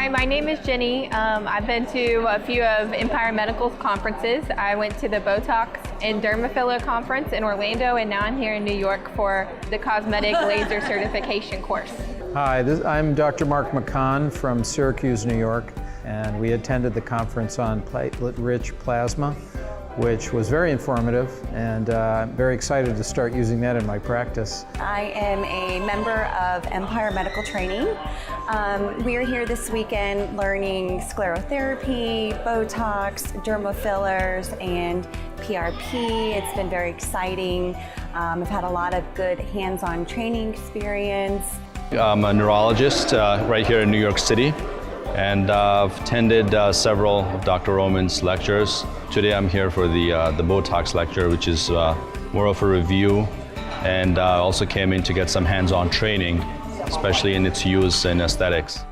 Hi, my name is Jenny. I've been to a few of Empire Medical's conferences. I went to the Botox and Dermafiller conference in Orlando, and now I'm here in New York for the cosmetic laser certification course. Hi, I'm Dr. Mark McCahon from Syracuse, New York, and we attended the conference on platelet-rich plasma, which was very informative, and I'm very excited to start using that in my practice. I am a member of Empire Medical Training. We are here this weekend learning sclerotherapy, Botox, dermafillers, and PRP. It's been very exciting. I've had a lot of good hands-on training experience. I'm a neurologist right here in New York City, and I've attended several of Dr. Roman's lectures. Today I'm here for the Botox lecture, which is more of a review, and I also came in to get some hands-on training, especially in its use in aesthetics.